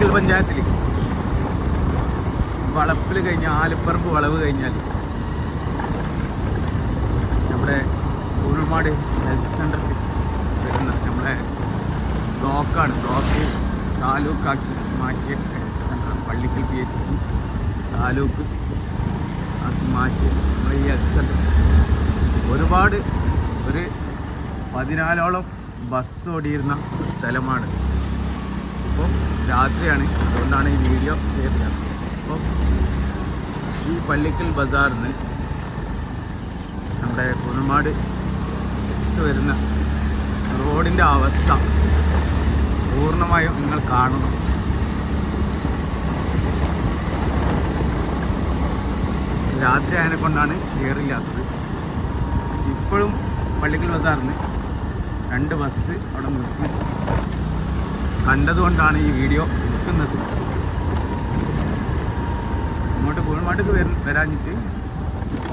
പള്ളിക്കൽ പഞ്ചായത്തിൽ വളപ്പിൽ കഴിഞ്ഞ ആലിപ്പറമ്പ് വളവ് കഴിഞ്ഞാൽ നമ്മുടെ കൂനമാട് ഹെൽത്ത് സെൻ്ററിൽ വരുന്ന നമ്മളെ ബ്ലോക്ക് താലൂക്കാക്കി മാറ്റിയ ഹെൽത്ത് സെൻ്ററാണ്. പള്ളിക്കൽ PHC താലൂക്ക് ആക്കി മാറ്റിയ നമ്മുടെ ഈ ഹെൽത്ത് സെൻ്റർ ഒരുപാട് ഒരു 14ഓളം ബസ് ഓടിയിരുന്ന സ്ഥലമാണ്. ഇപ്പോൾ രാത്രിയാണ്, അതുകൊണ്ടാണ് ഈ വീഡിയോ ചെയ്യുന്നത്. അപ്പോൾ ഈ പള്ളിക്കൽ ബസാറിൽ നിന്ന് നമ്മുടെ കുന്നമാട് വരുന്ന റോഡിൻ്റെ അവസ്ഥ പൂർണ്ണമായും നിങ്ങൾ കാണുന്നു. രാത്രി അതിനെ കൊണ്ടാണ് ക്ലിയറില്ലാത്തത്. ഇപ്പോഴും പള്ളിക്കൽ ബസാറിൽ നിന്ന് 2 ബസ് അവിടെ നിർത്തി കണ്ടതുകൊണ്ടാണ് ഈ വീഡിയോ എടുക്കുന്നത്. ഇങ്ങോട്ട് കുഴമാട്ടേക്ക് വരാഞ്ഞിട്ട്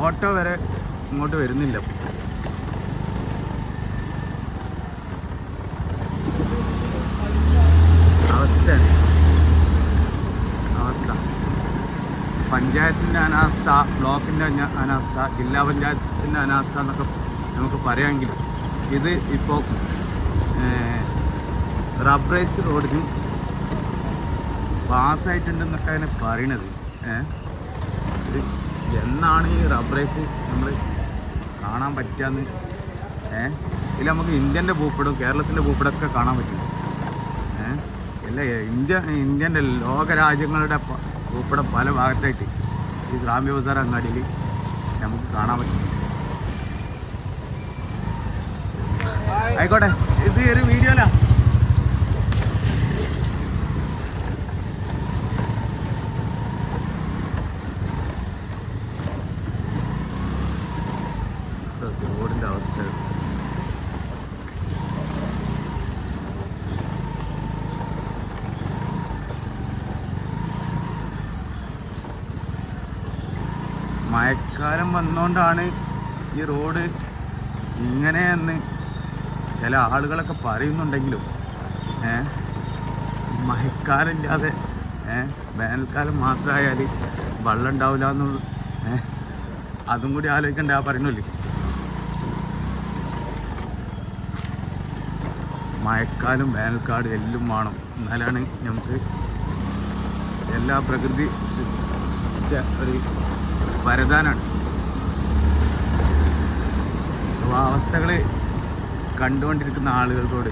ഓട്ടോ വരെ ഇങ്ങോട്ട് വരുന്നില്ല. അവസ്ഥ പഞ്ചായത്തിൻ്റെ അനാസ്ഥ, ബ്ലോക്കിൻ്റെ അനാസ്ഥ, ജില്ലാ പഞ്ചായത്തിൻ്റെ അനാസ്ഥ എന്നൊക്കെ നമുക്ക് പറയാമെങ്കിലും ഇത് ഇപ്പോൾ റബ്ബറൈസ് റോഡിന് പാസ്സായിട്ടുണ്ടെന്നൊക്കെ അതിനെ പറയണത്. ഇത് എന്നാണ് ഈ റബ്ബറൈസ് നമ്മൾ കാണാൻ പറ്റുകയെന്ന് ഇതിൽ നമുക്ക് ഇന്ത്യൻ്റെ ഭൂപടം, കേരളത്തിൻ്റെ ഭൂപടമൊക്കെ കാണാൻ പറ്റും. അല്ല ഇന്ത്യൻ്റെ ലോകരാജ്യങ്ങളുടെ ഭൂപടം പല ഭാഗത്തായിട്ട് ഈ ശ്രാമ്യ ബസാർ അങ്ങാടിയിൽ നമുക്ക് കാണാൻ പറ്റും. ആയിക്കോട്ടെ, ഇത് ഒരു വീഡിയോ അല്ല. റോഡിൻ്റെ അവസ്ഥ മഴക്കാലം വന്നുകൊണ്ടാണ് ഈ റോഡ് ഇങ്ങനെയെന്ന് ചില ആളുകളൊക്കെ പറയുന്നുണ്ടെങ്കിലും മഴക്കാലം ഇല്ലാതെ വേനൽക്കാലം മാത്രമായാൽ വെള്ളം ഉണ്ടാവില്ല എന്നുള്ള അതും കൂടി ആലോചിക്കണ്ടേ ആ പറയണല്ലേ. മഴക്കാലം വേനൽക്കാലം എല്ലാം വേണം, എന്നാലാണ് നമുക്ക് എല്ലാ പ്രകൃതി സൃഷ്ടിച്ച ഒരു വരദാനാണ്. അപ്പോൾ ആ അവസ്ഥകൾ കണ്ടുകൊണ്ടിരിക്കുന്ന ആളുകളോട്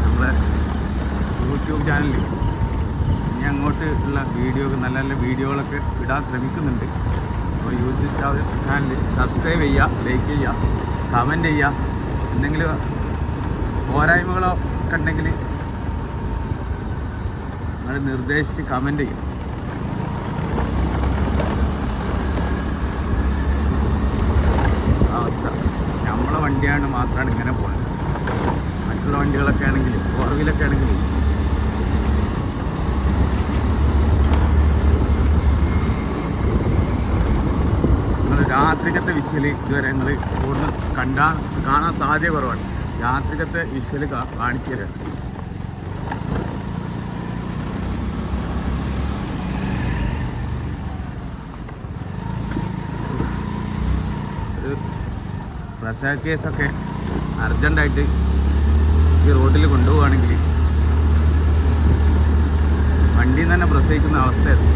നമ്മളെ യൂട്യൂബ് ചാനലിൽ ഇനി അങ്ങോട്ട് ഉള്ള നല്ല നല്ല വീഡിയോകളൊക്കെ ഇടാൻ ശ്രമിക്കുന്നുണ്ട്. അപ്പോൾ യൂട്യൂബ് ചാനൽ സബ്സ്ക്രൈബ് ചെയ്യുക, ലൈക്ക് ചെയ്യുക, കമൻറ്റ് ചെയ്യുക. എന്തെങ്കിലും പോരായ്മകളോ ഒക്കെ ഉണ്ടെങ്കിൽ നിങ്ങൾ നിർദ്ദേശിച്ച് കമൻറ്റ് ചെയ്യും. അവസ്ഥ നമ്മളെ വണ്ടിയാണ് മാത്രമാണ് ഇങ്ങനെ പോകുന്നത്. മറ്റുള്ള വണ്ടികളൊക്കെ ആണെങ്കിൽ, ഫോർവീലൊക്കെ ആണെങ്കിൽ നിങ്ങൾ രാത്രികത്തെ വിഷ്വൽ ഇതുവരെ നിങ്ങൾ കൂടുതൽ കാണാൻ സാധ്യത കുറവാണ്. രാത്രികത്തെ വിഷ്വൽ കാണിച്ചു തരാം. ഒരു പ്രസവ കേസൊക്കെ അർജൻറ്റായിട്ട് ഈ റോഡിൽ കൊണ്ടുപോവുകയാണെങ്കിൽ വണ്ടിയിൽ നിന്ന് തന്നെ പ്രസവിക്കുന്ന അവസ്ഥയായിരുന്നു.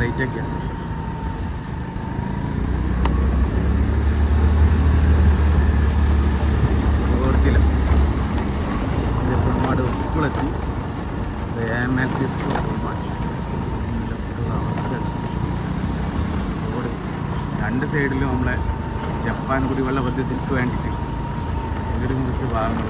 റേറ്റൊക്കെ ഓർക്കില്ല. ഒരുപാട് സ്കൂളെത്തി, AMLP സ്കൂൾ ഒരുപാട് അവസ്ഥ. റോഡ് 2 സൈഡിലും നമ്മളെ ജപ്പാൻ കുടിവെള്ള പദ്ധതിക്ക് വേണ്ടിയിട്ട് ഇവർ മുറിച്ച് ഭാഗങ്ങൾ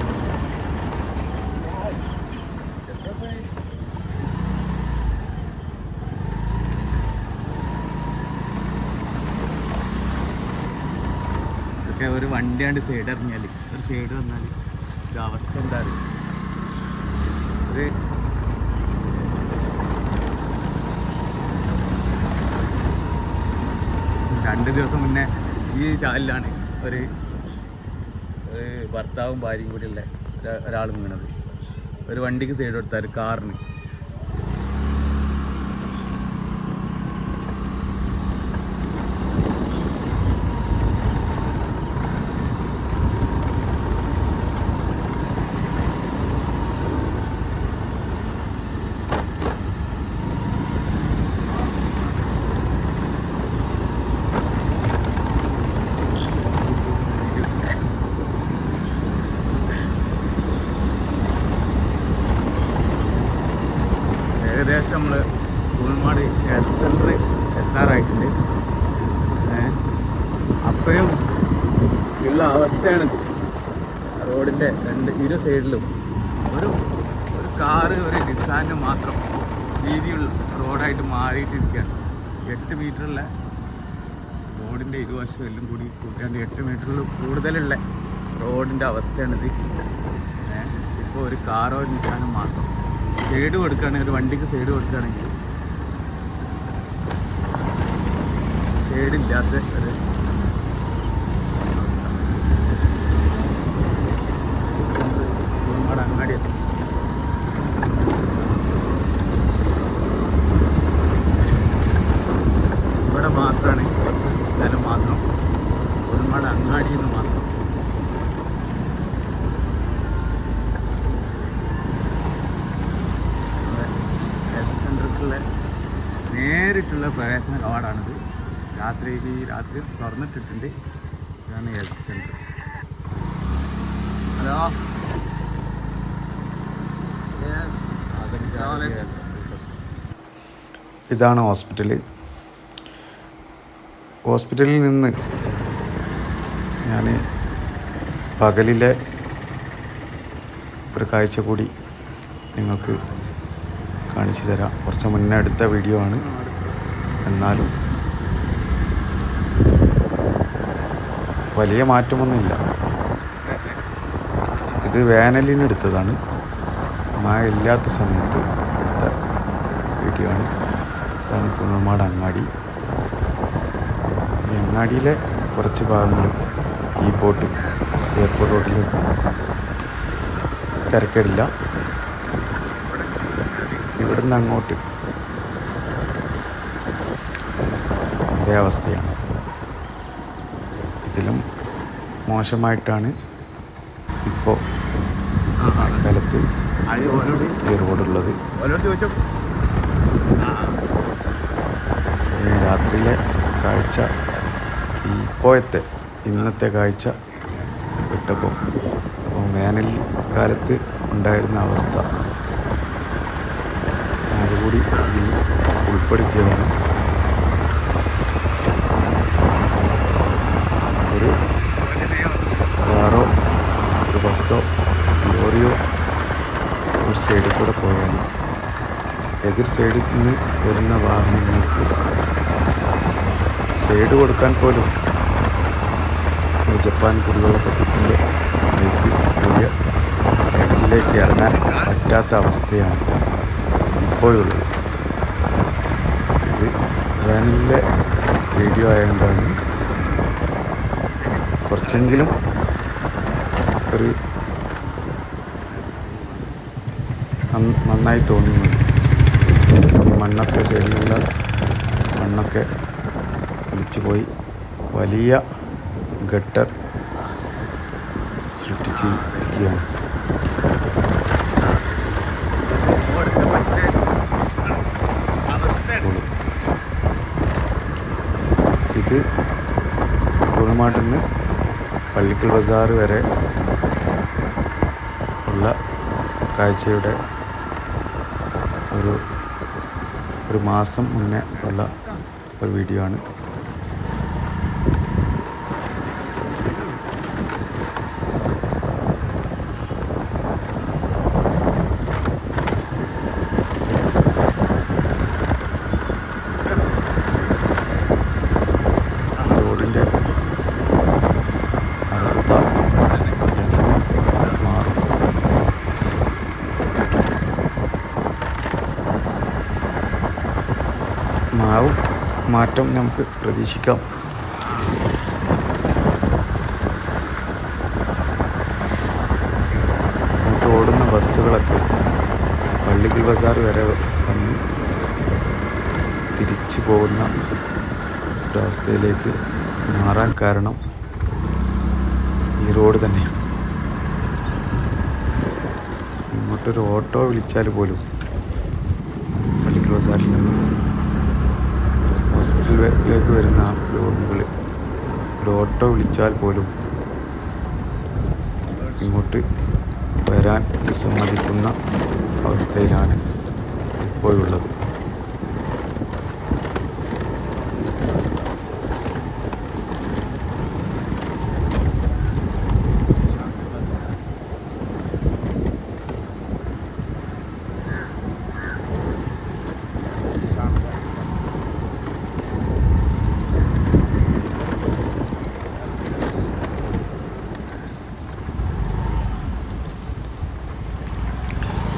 ഒരു വണ്ടിയാണ്ട് സൈഡ് ഇറങ്ങിയാൽ, ഒരു സൈഡ് വന്നാൽ ഇത് അവസ്ഥ എന്താ അറിയും. ഒരു 2 ദിവസം മുന്നേ ഈ ചാലിലാണ് ഒരു ഭർത്താവും ഭാര്യയും കൂടിയുള്ള ഒരാൾ വീണത്. ഒരു വണ്ടിക്ക് സൈഡ് കൊടുത്താൽ കാറിന്. ഏകദേശം നമ്മൾ കുളമാട് ഹെൽത്ത് സെൻ്റർ എത്താറായിട്ടുണ്ട്. അപ്പോഴും ഉള്ള അവസ്ഥയാണിത്. റോഡിൻ്റെ ഇരു സൈഡിലും ഒരു കാറ് ഒരു നിസാന് മാത്രം വീതിയുള്ള റോഡായിട്ട് മാറിയിട്ടിരിക്കുകയാണ്. 8 മീറ്ററുള്ള റോഡിൻ്റെ ഇരുവശവും എല്ലാം കൂടി കൂട്ടാണ്ട് 8 മീറ്ററിൽ കൂടുതലുള്ള റോഡിൻ്റെ അവസ്ഥയാണിത്. ഇപ്പോൾ ഒരു കാറോ നിസാനും മാത്രം സൈഡ് കൊടുക്കുകയാണെങ്കിൽ, ഒരു വണ്ടിക്ക് സൈഡ് കൊടുക്കുകയാണെങ്കിൽ സൈഡില്ലാത്ത ഒരു അവസ്ഥ. കുളമാട് അങ്ങാടി എത്തി. ഇവിടെ മാത്രമാണ് കുറച്ച് സ്ഥലം മാത്രം കുളമാട് അങ്ങാടി എന്ന് മാത്രം. നേരിട്ടുള്ള പ്രവേശന കവാടാണിത്. രാത്രി തുറന്നിട്ടിട്ടുണ്ട്. ഇതാണ് ഹെൽത്ത് സെൻ്റർ. ഹലോ, ഇതാണ് ഹോസ്പിറ്റലിൽ നിന്ന് ഞാൻ പകലിലെ ഒരു കാഴ്ച കൂടി നിങ്ങൾക്ക് കാണിച്ചു തരാം. കുറച്ച് മുന്നേ എടുത്ത വീഡിയോ ആണ്, എന്നാലും വലിയ മാറ്റമൊന്നുമില്ല. ഇത് വേനലിന് എടുത്തതാണ്, മഴ ഇല്ലാത്ത സമയത്ത് എടുത്ത വീഡിയോ ആണ്. ഇതാണ് കുളമാട് അങ്ങാടി. ഈ അങ്ങാടിയിലെ കുറച്ച് ഭാഗങ്ങൾ എയർപോർട്ട് റോഡിലൊക്കെ തിരക്കേടില്ല. ഇവിടുന്ന് അങ്ങോട്ട് അതേ അവസ്ഥയാണ്. ഇതിലും മോശമായിട്ടാണ് ഇപ്പോൾ മഴക്കാലത്ത് ഈ റോഡുള്ളത്. രാത്രിയിലെ കാഴ്ച ഇന്നത്തെ കാഴ്ച വിട്ടപ്പോൾ വേനൽ കാലത്ത് ഉണ്ടായിരുന്ന അവസ്ഥ അതുകൂടി ഇതിൽ ഉൾപ്പെടുത്തിയതാണ്. ഒരു കാറോ ഒരു ബസ്സോ ലോറിയോ ഒരു സൈഡിൽ കൂടെ പോയാൽ എതിർ സൈഡിൽ നിന്ന് വരുന്ന വാഹനങ്ങൾക്ക് സൈഡ് കൊടുക്കാൻ പോലും ജപ്പാൻ കുടിവെള്ള പദ്ധതിൻ്റെ പൈപ്പ് വലിയ എഡ്ജിലേക്ക് ഇറങ്ങാൻ പറ്റാത്ത അവസ്ഥയാണ് ഇപ്പോഴുള്ളത്. ഇത് വേനലിലെ വീഡിയോ ആയതുകൊണ്ടാണ് കുറച്ചെങ്കിലും ഒരു നന്നായി തോന്നുന്നത്. ഈ മണ്ണൊക്കെ സൈഡിലുള്ള മണ്ണൊക്കെ ഒലിച്ചു പോയി വലിയ ഗട്ടർ സൃഷ്ടിച്ചിരിക്കുകയാണ്. ഇത് കുളമാട്ടിൽ നിന്ന് പള്ളിക്കൽ ബസാർ വരെ ഉള്ള കാഴ്ചയുടെ ഒരു മാസം മുന്നേ ഉള്ള ഒരു വീഡിയോ ആണ്. റോഡിൻ്റെ അവസ്ഥ എന്ന് മാറും. മാറ്റം നമുക്ക് പ്രതീക്ഷിക്കാം. പള്ളിക്കൽ ബസാർ വരെ വന്ന് തിരിച്ചു പോകുന്ന ഒരവസ്ഥയിലേക്ക് മാറാൻ കാരണം ഈ റോഡ് തന്നെയാണ്. ഇങ്ങോട്ടൊരു ഓട്ടോ വിളിച്ചാൽ പോലും പള്ളിക്കൽ ബസാറിൽ നിന്ന് ഹോസ്പിറ്റലിലേക്ക് വരുന്ന രോഗികൾ ഒരു ഓട്ടോ വിളിച്ചാൽ പോലും ഇങ്ങോട്ട് വരാൻ വിസമ്മതിക്കുന്ന അവസ്ഥയിലാണ് ഇപ്പോഴുള്ളത്.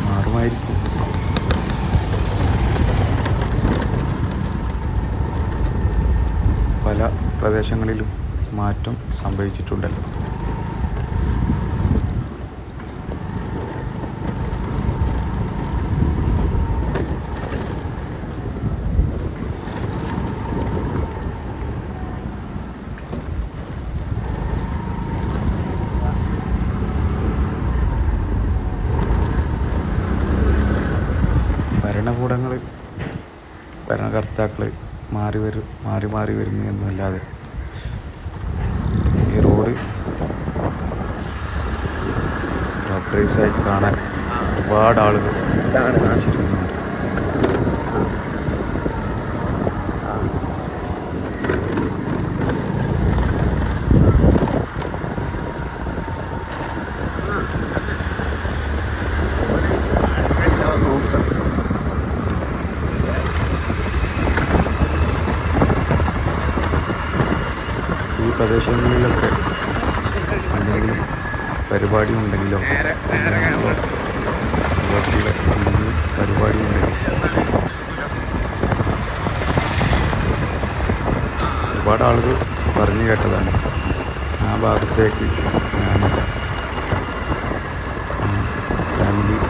മാറുമായിരിക്കും. പല പ്രദേശങ്ങളിലും മാറ്റം സംഭവിച്ചിട്ടുണ്ടല്ലോ. ഭരണകർത്താക്കൾ മാറി വരുന്നു എന്നല്ലാതെ ഈ റോഡ് റബ്ബറൈസായി കാണാൻ ഒരുപാട് ആളുകൾ ആഗ്രഹിച്ചിരിക്കുന്നുണ്ട്. ഈ പ്രദേശങ്ങളിലൊക്കെ എന്തെങ്കിലും പരിപാടി ഉണ്ടെങ്കിലോ അതുപോലത്തുള്ള എന്തെങ്കിലും പരിപാടി ഉണ്ടെങ്കിൽ ഒരുപാട് ആളുകൾ പറഞ്ഞു കേട്ടതാണ്. ആ ഭാഗത്തേക്ക് ഞാനില്ല, ഫാമിലിയിൽ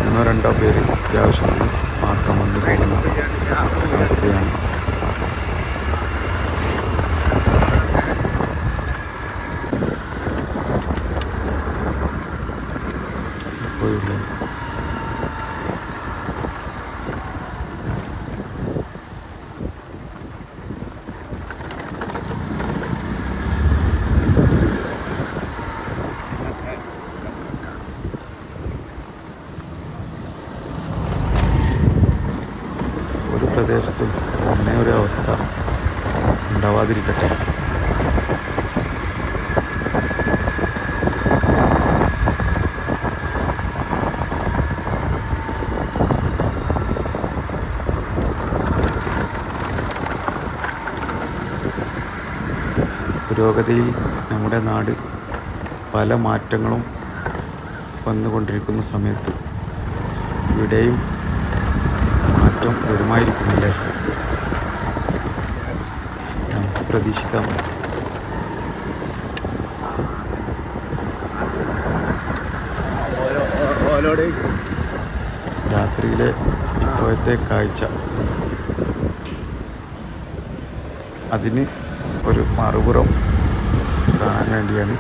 1-2 പേര് അത്യാവശ്യത്തിന് മാത്രം വന്നു പോകുന്ന അവസ്ഥയാണ്. ഒരു പ്രദേശത്തും അങ്ങനെ ഒരു അവസ്ഥ ഉണ്ടാവാതിരിക്കട്ടെ. പുരോഗതിയിൽ നമ്മുടെ നാട് പല മാറ്റങ്ങളും വന്നുകൊണ്ടിരിക്കുന്ന സമയത്ത് ഇവിടെയും മാറ്റം വരുമായിരിക്കുമല്ലേ, നമുക്ക് പ്രതീക്ഷിക്കാം. രാത്രിയിലെ ഇപ്പോഴത്തെ കാഴ്ച അതിന് ഒരു മറുപുറം കാണാൻ വേണ്ടിയാണ്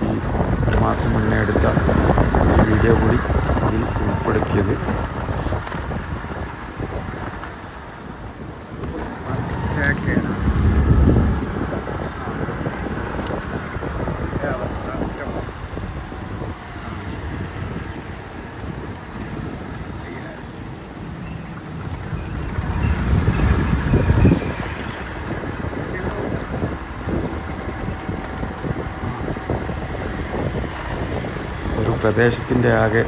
ഈ 1 മാസം മുന്നേ എടുത്ത ഈ വീഡിയോ കൂടി ഇതിൽ ഉൾപ്പെടുത്തിയത്. ഒരു പ്രദേശത്തിൻ്റെ ആകെ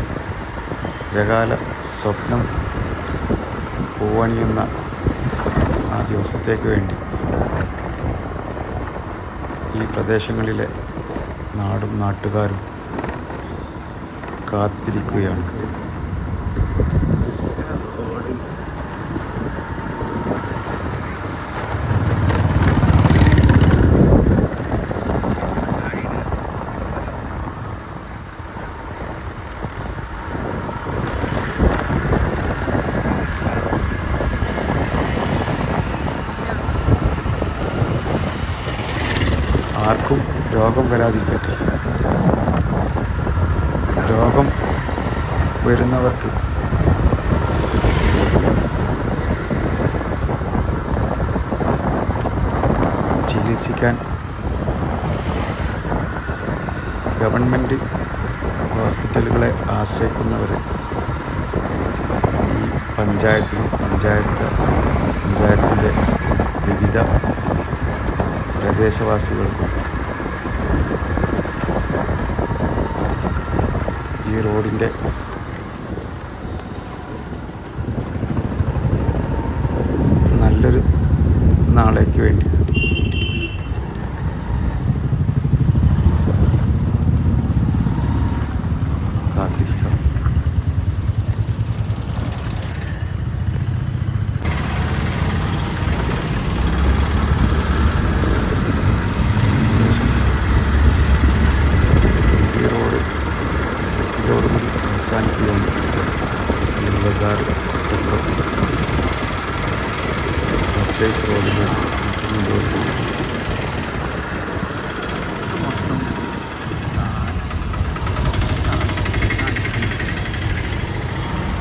ചിരകാല സ്വപ്നം പൂവണിയുന്ന ആ ദിവസത്തേക്ക് വേണ്ടി ഈ പ്രദേശങ്ങളിലെ നാടും നാട്ടുകാരും കാത്തിരിക്കുകയാണ്. ആർക്കും രോഗം വരാതിരിക്കട്ടെ. രോഗം വരുന്നവർക്ക് ചികിത്സിക്കാൻ ഗവൺമെൻറ് ഹോസ്പിറ്റലുകളെ ആശ്രയിക്കുന്നവർ ഈ പഞ്ചായത്തിൻ്റെ വിവിധ പ്രദേശവാസികൾക്കും ഈ റോഡിൻ്റെ നല്ലൊരു നാളേക്ക് വേണ്ടി കാത്തിരിക്കാം. ഏകദേശം ഈ റോഡ് ഇതോടുകൂടി അവസാനിക്കുകയാണ്. ഈ ബസാർ കൊട്ടപ്പുറം റോഡിലേക്ക്